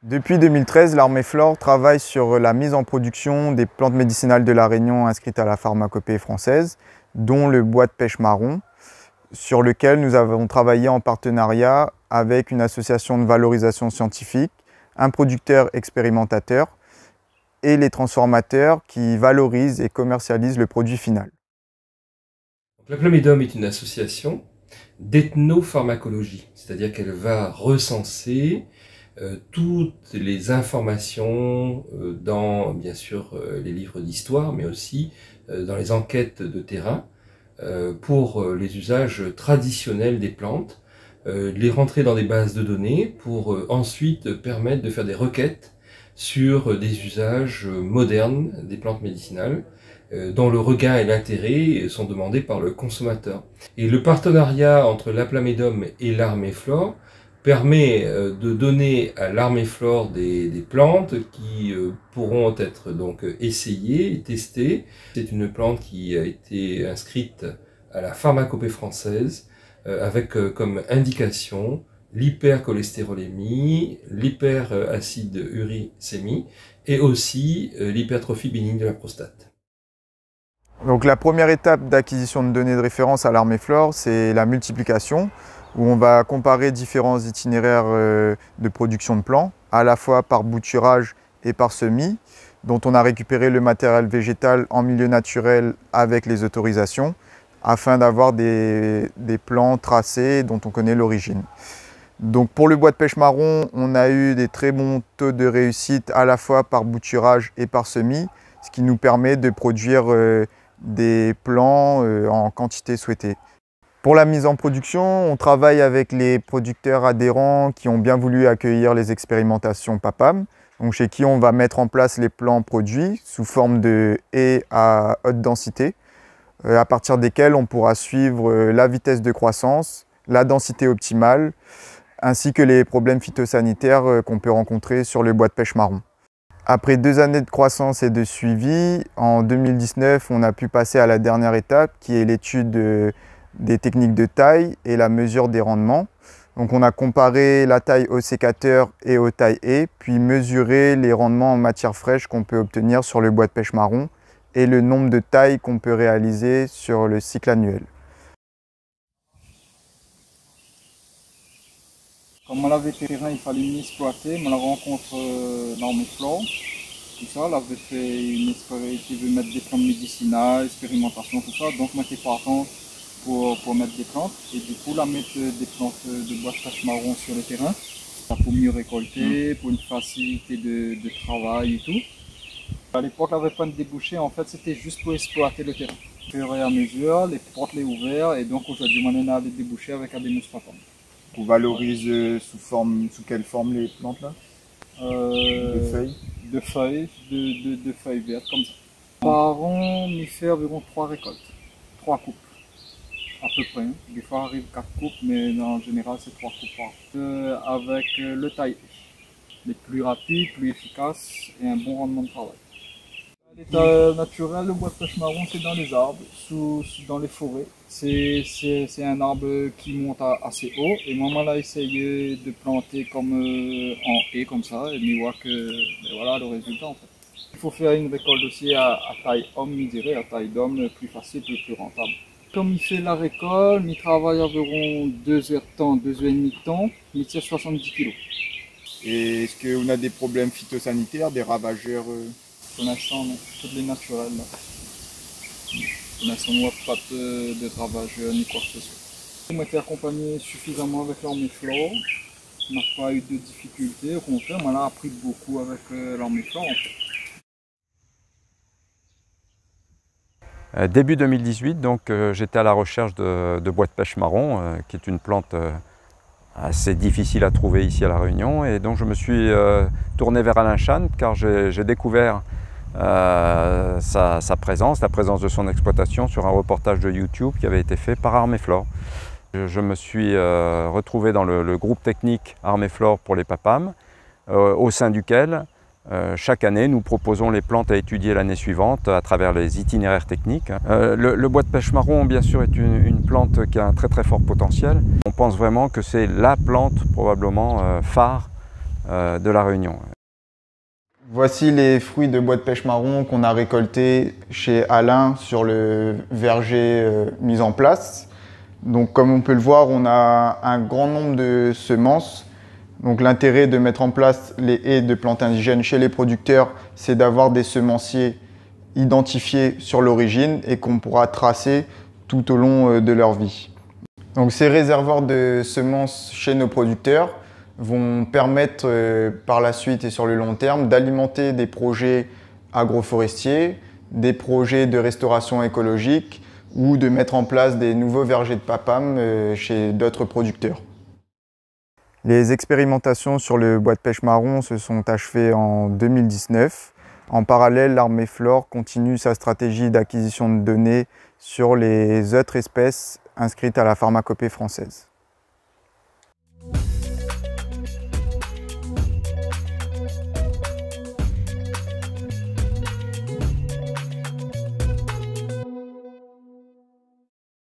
Depuis 2013, l'Armée Flore travaille sur la mise en production des plantes médicinales de la Réunion inscrites à la pharmacopée française, dont le bois de pêche marron, sur lequel nous avons travaillé en partenariat avec une association de valorisation scientifique, un producteur expérimentateur et les transformateurs qui valorisent et commercialisent le produit final. La Plamédome est une association d'ethnopharmacologie, c'est-à-dire qu'elle va recenser toutes les informations dans, bien sûr, les livres d'histoire, mais aussi dans les enquêtes de terrain pour les usages traditionnels des plantes, les rentrer dans des bases de données pour ensuite permettre de faire des requêtes sur des usages modernes des plantes médicinales dont le regain et l'intérêt sont demandés par le consommateur. Et le partenariat entre la Plamédome et l'Armée Flore permet de donner à l'Armée Flore des plantes qui pourront être donc essayées et testées. C'est une plante qui a été inscrite à la pharmacopée française avec comme indication l'hypercholestérolémie, l'hyperacide uricémie et aussi l'hypertrophie bénigne de la prostate. Donc la première étape d'acquisition de données de référence à l'Armée Flore, c'est la multiplication, où on va comparer différents itinéraires de production de plants, à la fois par bouturage et par semis, dont on a récupéré le matériel végétal en milieu naturel avec les autorisations, afin d'avoir des plants tracés dont on connaît l'origine. Donc pour le bois de pêche marron, on a eu des très bons taux de réussite à la fois par bouturage et par semis, ce qui nous permet de produire des plants en quantité souhaitée. Pour la mise en production, on travaille avec les producteurs adhérents qui ont bien voulu accueillir les expérimentations PAPAM, donc chez qui on va mettre en place les plants produits sous forme de haies à haute densité, à partir desquels on pourra suivre la vitesse de croissance, la densité optimale, ainsi que les problèmes phytosanitaires qu'on peut rencontrer sur le bois de pêche marron. Après 2 années de croissance et de suivi, en 2019, on a pu passer à la dernière étape qui est l'étude des techniques de taille et la mesure des rendements. Donc on a comparé la taille au sécateur et aux tailles haies, puis mesuré les rendements en matière fraîche qu'on peut obtenir sur le bois de pêche marron et le nombre de tailles qu'on peut réaliser sur le cycle annuel. Comme on avait le terrain, il fallait m'exploiter. On la rencontre l'Armée Flore, tout ça. Là, avait fait une expérience qui veut mettre des plantes médicinales, expérimentation, tout ça. Donc, on était partant pour mettre des plantes. Et du coup, là, mettre des plantes de bois de pêche marron sur le terrain. Pour mieux récolter, pour une facilité de travail et tout. À l'époque, on n'avait pas de débouché. En fait, c'était juste pour exploiter le terrain. Au fur et à mesure, les portes les ouvertes. Et donc, aujourd'hui, on a des débouchés avec Ademus papam. On valorise sous quelle forme les plantes là? De feuilles? De feuilles vertes comme ça. Par an, on fait environ 3 récoltes, 3 coupes à peu près. Des fois, il arrive 4 coupes, mais en général, c'est 3 coupes par an. Avec le taille, les plus rapides, plus efficaces et un bon rendement de travail. L'état naturel, le bois de pêche marron, c'est dans les arbres, dans les forêts. C'est un arbre qui monte assez haut. Et moi, on a essayé de planter comme en haie, comme ça, et on voit que voilà le résultat en fait. Il faut faire une récolte aussi à taille homme, je dirais, à taille d'homme, plus facile, plus rentable. Comme il fait la récolte, il travaille environ 2 heures de temps, 2 heures et demie de temps, il tire 70 kg. Et est-ce qu'on a des problèmes phytosanitaires, des ravageurs Pour l'instant, non. Toutes les naturelles. Là. Pour l'instant, on n'a pas de ravageurs ni quoi que ce soit. On a été accompagné suffisamment avec l'Armée Flore. On n'a pas eu de difficultés. Au contraire, on a appris beaucoup avec l'Armée Flore en fait. Début 2018, donc j'étais à la recherche de bois de pêche marron, qui est une plante assez difficile à trouver ici à La Réunion. Et donc je me suis tourné vers Alain Chan car j'ai découvert sa présence, la présence de son exploitation sur un reportage de YouTube qui avait été fait par Armée Flore. Je me suis retrouvé dans le groupe technique Armée Flore pour les PAPAM, au sein duquel chaque année nous proposons les plantes à étudier l'année suivante à travers les itinéraires techniques. Le bois de pêche marron bien sûr est une plante qui a un très fort potentiel. On pense vraiment que c'est la plante probablement phare de La Réunion. Voici les fruits de bois de pêche marron qu'on a récoltés chez Alain sur le verger mis en place. Donc, comme on peut le voir, on a un grand nombre de semences. Donc, l'intérêt de mettre en place les haies de plantes indigènes chez les producteurs, c'est d'avoir des semenciers identifiés sur l'origine et qu'on pourra tracer tout au long de leur vie. Donc, ces réservoirs de semences chez nos producteurs vont permettre par la suite et sur le long terme d'alimenter des projets agroforestiers, des projets de restauration écologique ou de mettre en place des nouveaux vergers de papam chez d'autres producteurs. Les expérimentations sur le bois de pêche marron se sont achevées en 2019. En parallèle, l'Armée Flore continue sa stratégie d'acquisition de données sur les autres espèces inscrites à la pharmacopée française.